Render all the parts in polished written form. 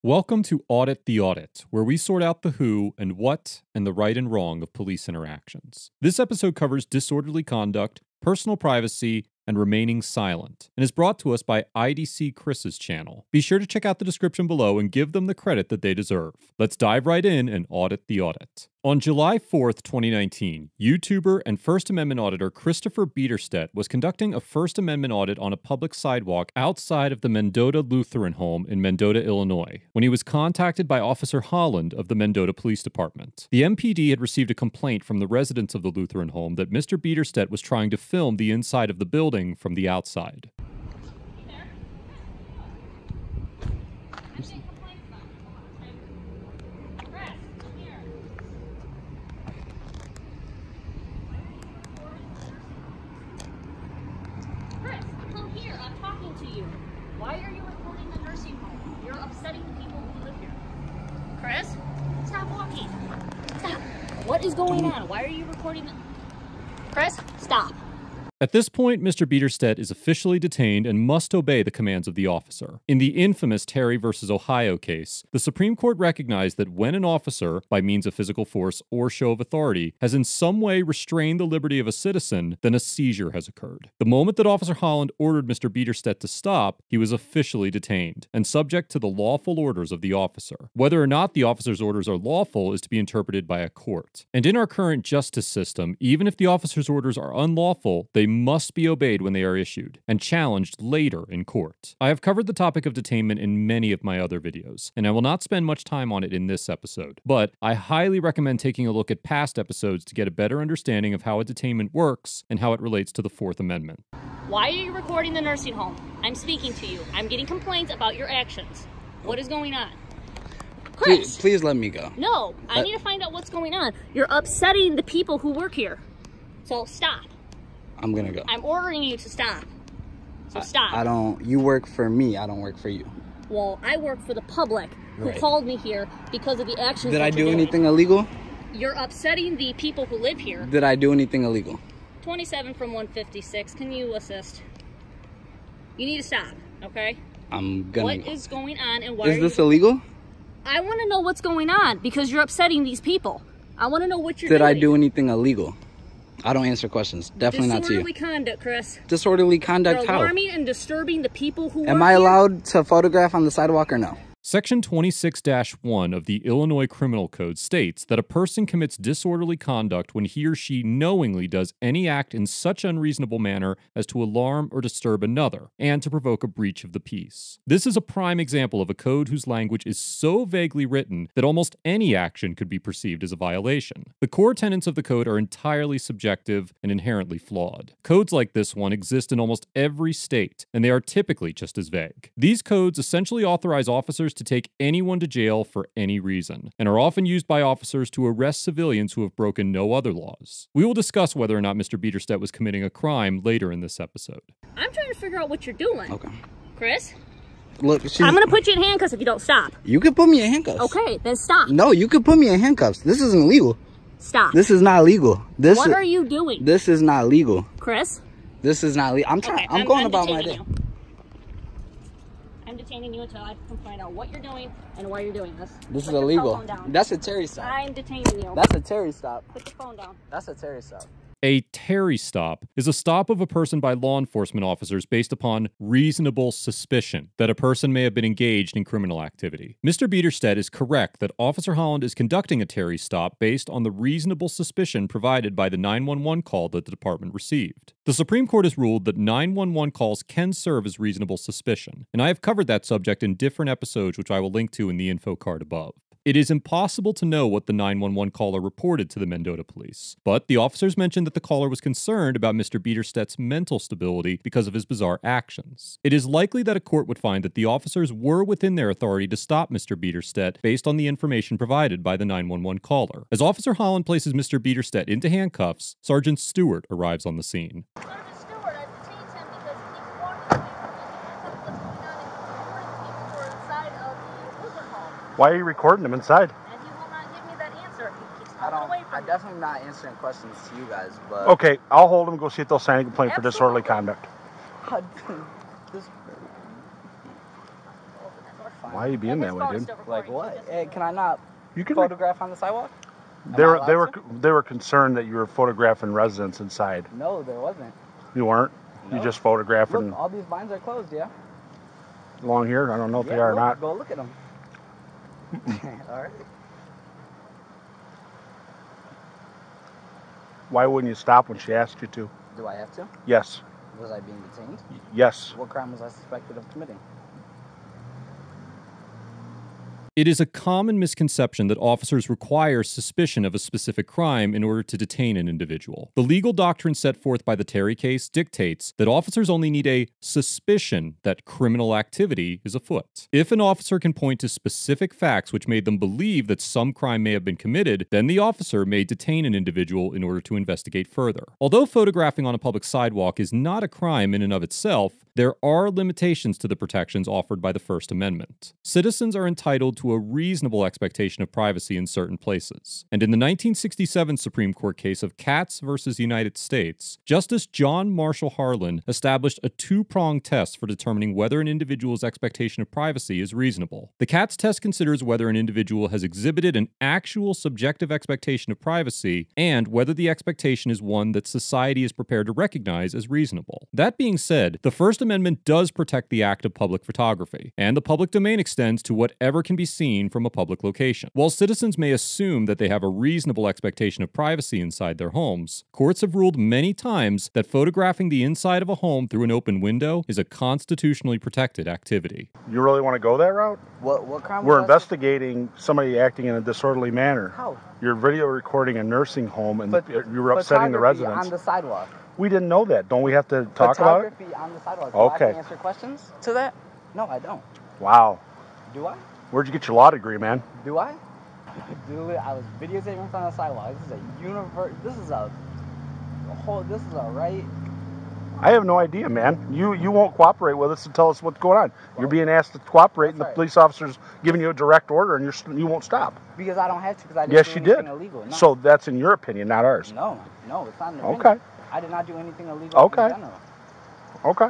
Welcome to Audit the Audit, where we sort out the who and what and the right and wrong of police interactions. This episode covers disorderly conduct, personal privacy, and remaining silent, and is brought to us by IDC Chris's channel. Be sure to check out the description below and give them the credit that they deserve. Let's dive right in and audit the audit. On July 4th, 2019, YouTuber and First Amendment auditor Christopher Biederstedt was conducting a First Amendment audit on a public sidewalk outside of the Mendota Lutheran home in Mendota, Illinois, when he was contacted by Officer Holland of the Mendota Police Department. The MPD had received a complaint from the residents of the Lutheran home that Mr. Biederstedt was trying to film the inside of the building from the outside. Why are you recording the nursing home? You're upsetting the people who live here. Chris, stop walking. Stop. What is going on? Why are you recording the... Chris, stop. At this point, Mr. Biederstedt is officially detained and must obey the commands of the officer. In the infamous Terry v. Ohio case, the Supreme Court recognized that when an officer, by means of physical force or show of authority, has in some way restrained the liberty of a citizen, then a seizure has occurred. The moment that Officer Holland ordered Mr. Biederstedt to stop, he was officially detained and subject to the lawful orders of the officer. Whether or not the officer's orders are lawful is to be interpreted by a court. And in our current justice system, even if the officer's orders are unlawful, they must be obeyed when they are issued, and challenged later in court. I have covered the topic of detainment in many of my other videos, and I will not spend much time on it in this episode, but I highly recommend taking a look at past episodes to get a better understanding of how a detainment works and how it relates to the Fourth Amendment. Why are you recording the nursing home? I'm speaking to you. I'm getting complaints about your actions. What is going on? Chris! Please let me go. No, I need to find out what's going on. You're upsetting the people who work here. So stop. I'm gonna go. I'm ordering you to stop. So stop. You work for me, I don't work for you. Well, I work for the public who called me here because of the actions Did I do anything illegal? You're upsetting the people who live here. Did I do anything illegal? 27 from 156. Can you assist? You need to stop, okay? I'm gonna What is going on and why is this illegal? I want to know what's going on because you're upsetting these people. I want to know what you're doing. Did I do anything illegal? I don't answer questions. Definitely not to you. Disorderly conduct, Chris. Disorderly conduct how? You're alarming and disturbing the people who Am I allowed to photograph on the sidewalk or no? Section 26-1 of the Illinois Criminal Code states that a person commits disorderly conduct when he or she knowingly does any act in such unreasonable manner as to alarm or disturb another, and to provoke a breach of the peace. This is a prime example of a code whose language is so vaguely written that almost any action could be perceived as a violation. The core tenets of the code are entirely subjective and inherently flawed. Codes like this one exist in almost every state, and they are typically just as vague. These codes essentially authorize officers to take anyone to jail for any reason, and are often used by officers to arrest civilians who have broken no other laws. We will discuss whether or not Mr. Biederstedt was committing a crime later in this episode. I'm trying to figure out what you're doing. Okay. Chris? Look, I'm going to put you in handcuffs if you don't stop. You can put me in handcuffs. Okay, then stop. No, you can put me in handcuffs. This isn't legal. Stop. This is not legal. What are you doing? This is not legal. Chris? This is not legal. I'm going about my day. I'm detaining you until I can find out what you're doing and why you're doing this. This is illegal. That's a Terry stop. I'm detaining you. That's a Terry stop. Put the phone down. That's a Terry stop. A Terry stop is a stop of a person by law enforcement officers based upon reasonable suspicion that a person may have been engaged in criminal activity. Mr. Biederstedt is correct that Officer Holland is conducting a Terry stop based on the reasonable suspicion provided by the 911 call that the department received. The Supreme Court has ruled that 911 calls can serve as reasonable suspicion, and I have covered that subject in different episodes which I will link to in the info card above. It is impossible to know what the 911 caller reported to the Mendota police, but the officers mentioned that the caller was concerned about Mr. Biederstedt's mental stability because of his bizarre actions. It is likely that a court would find that the officers were within their authority to stop Mr. Biederstedt based on the information provided by the 911 caller. As Officer Holland places Mr. Biederstedt into handcuffs, Sergeant Stewart arrives on the scene. Sergeant Stewart, I've detained him because he walked away from me and what's going on and recording people who are inside of the Lutheran home. Why are you recording them inside? And he will not give me that answer. He keeps walking away from me. I'm definitely not answering questions to you guys, but... Okay, I'll hold them, go see if they'll sign a complaint for disorderly conduct. fine. Why are you being And that his way, phone is dude? still Like recording, what? so just Hey, can I not You can. photograph on the sidewalk? They were concerned that you were photographing residents inside. No, there wasn't. You weren't. No. You just photographing Look, all these blinds are closed, yeah? along here. I don't know if Yeah, they are or look, not. Go look at them. All right. Why wouldn't you stop when she asked you to? Do I have to? Yes. Was I being detained? Yes. What crime was I suspected of committing? It is a common misconception that officers require suspicion of a specific crime in order to detain an individual. The legal doctrine set forth by the Terry case dictates that officers only need a suspicion that criminal activity is afoot. If an officer can point to specific facts which made them believe that some crime may have been committed, then the officer may detain an individual in order to investigate further. Although photographing on a public sidewalk is not a crime in and of itself, there are limitations to the protections offered by the First Amendment. Citizens are entitled to a reasonable expectation of privacy in certain places. And in the 1967 Supreme Court case of Katz versus United States, Justice John Marshall Harlan established a two-pronged test for determining whether an individual's expectation of privacy is reasonable. The Katz test considers whether an individual has exhibited an actual subjective expectation of privacy and whether the expectation is one that society is prepared to recognize as reasonable. That being said, the First Amendment does protect the act of public photography, and the public domain extends to whatever can be seen from a public location. While citizens may assume that they have a reasonable expectation of privacy inside their homes, courts have ruled many times that photographing the inside of a home through an open window is a constitutionally protected activity. You really want to go that route? What crime We're was I investigating somebody acting in a disorderly manner. How? You're video recording a nursing home and But you were upsetting the photography residents. on the sidewalk. We didn't know that. Don't we have to talk about it? Photography on the sidewalk. Do Okay. I have to answer questions to that? No, I don't. Wow. Do I? Where'd you get your law degree, man? Do I? Do it. I was videotaping from the sidewalk. This is a universe. This is a right. I have no idea, man. You won't cooperate with us and tell us what's going on. You're being asked to cooperate, and the That's right. police officer's giving you a direct order, and you won't stop. Because I don't have to. Because I didn't Yes, do you anything did. illegal. No. So that's in your opinion, not ours. No, it's not an opinion. Okay. I did not do anything illegal Okay. in general. Okay.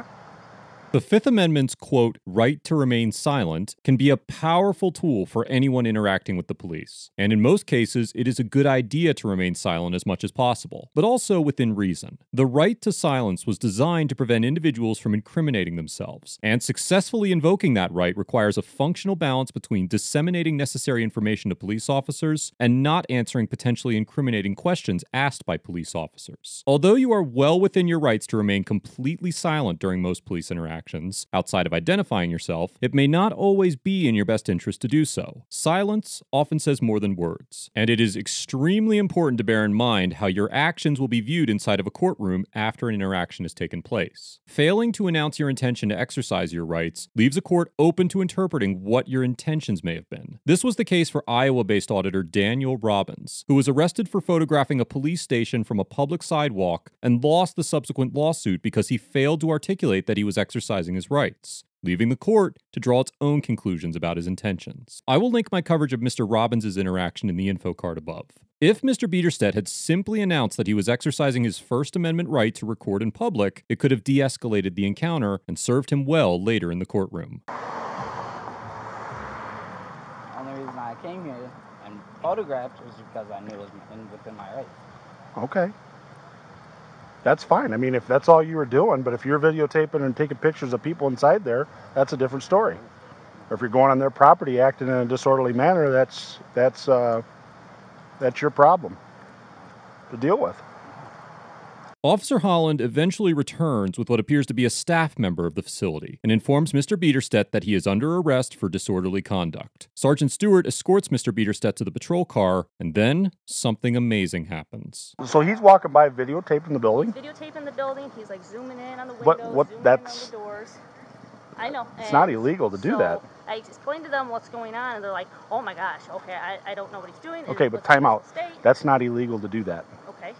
The Fifth Amendment's, quote, right to remain silent can be a powerful tool for anyone interacting with the police. And in most cases, it is a good idea to remain silent as much as possible, but also within reason. The right to silence was designed to prevent individuals from incriminating themselves, and successfully invoking that right requires a functional balance between disseminating necessary information to police officers and not answering potentially incriminating questions asked by police officers. Although you are well within your rights to remain completely silent during most police interactions, outside of identifying yourself, it may not always be in your best interest to do so. Silence often says more than words, and it is extremely important to bear in mind how your actions will be viewed inside of a courtroom after an interaction has taken place. Failing to announce your intention to exercise your rights leaves a court open to interpreting what your intentions may have been. This was the case for Iowa-based auditor Daniel Robbins, who was arrested for photographing a police station from a public sidewalk and lost the subsequent lawsuit because he failed to articulate that he was exercising his rights, leaving the court to draw its own conclusions about his intentions. I will link my coverage of Mr. Robbins' interaction in the info card above. If Mr. Bieterstedt had simply announced that he was exercising his First Amendment right to record in public, it could have de-escalated the encounter and served him well later in the courtroom. The only reason I came here and photographed was because I knew it was within my rights. Okay. That's fine. I mean, if that's all you were doing, but if you're videotaping and taking pictures of people inside there, that's a different story. Or if you're going on their property acting in a disorderly manner, that's your problem to deal with. Officer Holland eventually returns with what appears to be a staff member of the facility and informs Mr. Bieterstedt that he is under arrest for disorderly conduct. Sergeant Stewart escorts Mr. Bieterstedt to the patrol car, and then something amazing happens. So he's walking by videotaping the building? Videotaping the building. He's like zooming in on the windows, zooming in on the doors. I know. It's not illegal to do that. I explained to them what's going on, and they're like, oh my gosh, okay, I don't know what he's doing. Okay, but time out. That's not illegal to do that. Okay.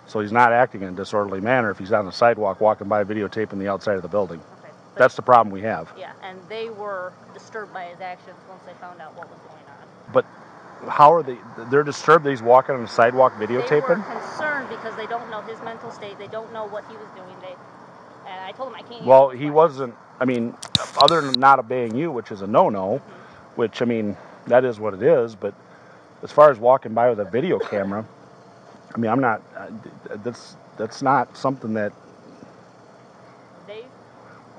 So he's not acting in a disorderly manner if he's on the sidewalk walking by videotaping the outside of the building. Okay. That's the problem we have. Yeah, and they were disturbed by his actions once they found out what was going on. But how are they? They're disturbed that he's walking on the sidewalk videotaping? They were concerned because they don't know his mental state. They don't know what he was doing. And I told him I can't. Well, he wasn't I mean, other than not obeying you, which is a no-no, which, I mean, that is what it is, but as far as walking by with a video camera, I mean, I'm not, that's not something that, They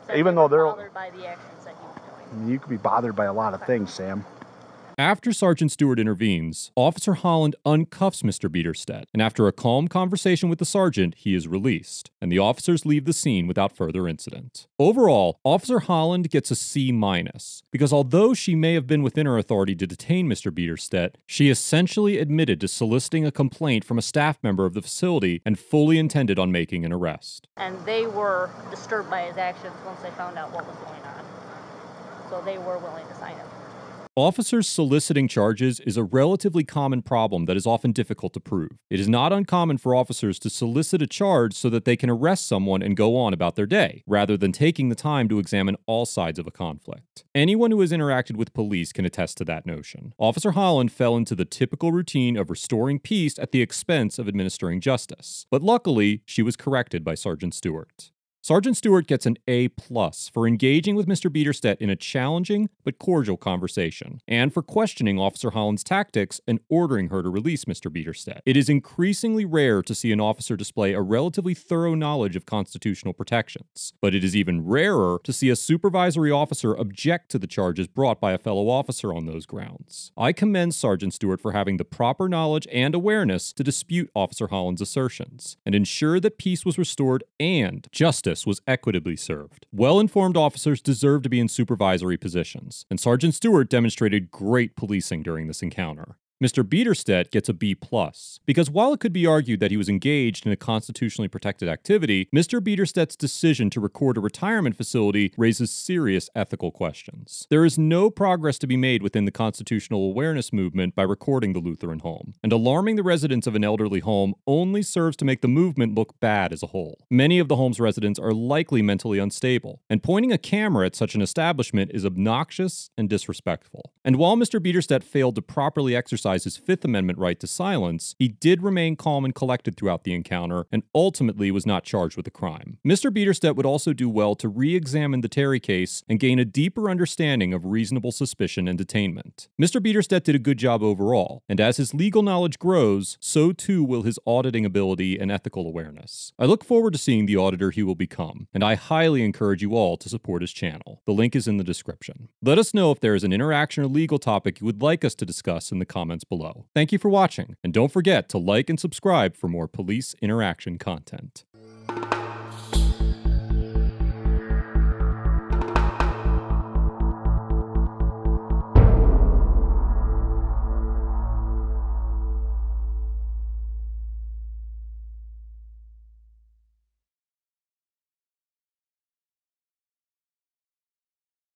said even they though were they're, bothered by the actions that he was doing. you could be bothered by a lot of things, Sam. After Sergeant Stewart intervenes, Officer Holland uncuffs Mr. Bieterstedt, and after a calm conversation with the sergeant, he is released, and the officers leave the scene without further incident. Overall, Officer Holland gets a C-, because although she may have been within her authority to detain Mr. Bieterstedt, she essentially admitted to soliciting a complaint from a staff member of the facility and fully intended on making an arrest. And they were disturbed by his actions once they found out what was going on. So they were willing to sign him. Officers soliciting charges is a relatively common problem that is often difficult to prove. It is not uncommon for officers to solicit a charge so that they can arrest someone and go on about their day, rather than taking the time to examine all sides of a conflict. Anyone who has interacted with police can attest to that notion. Officer Holland fell into the typical routine of restoring peace at the expense of administering justice, but luckily, she was corrected by Sergeant Stewart. Sergeant Stewart gets an A+ for engaging with Mr. Bieterstedt in a challenging but cordial conversation, and for questioning Officer Holland's tactics and ordering her to release Mr. Bieterstedt. It is increasingly rare to see an officer display a relatively thorough knowledge of constitutional protections, but it is even rarer to see a supervisory officer object to the charges brought by a fellow officer on those grounds. I commend Sergeant Stewart for having the proper knowledge and awareness to dispute Officer Holland's assertions, and ensure that peace was restored and justice was equitably served. Well-informed officers deserve to be in supervisory positions, and Sergeant Stewart demonstrated great policing during this encounter. Mr. Bieterstedt gets a B+, because while it could be argued that he was engaged in a constitutionally protected activity, Mr. Bieterstedt's decision to record a retirement facility raises serious ethical questions. There is no progress to be made within the constitutional awareness movement by recording the Lutheran home, and alarming the residents of an elderly home only serves to make the movement look bad as a whole. Many of the home's residents are likely mentally unstable, and pointing a camera at such an establishment is obnoxious and disrespectful. And while Mr. Bieterstedt failed to properly exercise his Fifth Amendment right to silence, he did remain calm and collected throughout the encounter and ultimately was not charged with a crime. Mr. Bieterstedt would also do well to re-examine the Terry case and gain a deeper understanding of reasonable suspicion and detainment. Mr. Bieterstedt did a good job overall, and as his legal knowledge grows, so too will his auditing ability and ethical awareness. I look forward to seeing the auditor he will become, and I highly encourage you all to support his channel. The link is in the description. Let us know if there is an interaction or legal topic you would like us to discuss in the comments below. Thank you for watching, and don't forget to like and subscribe for more police interaction content.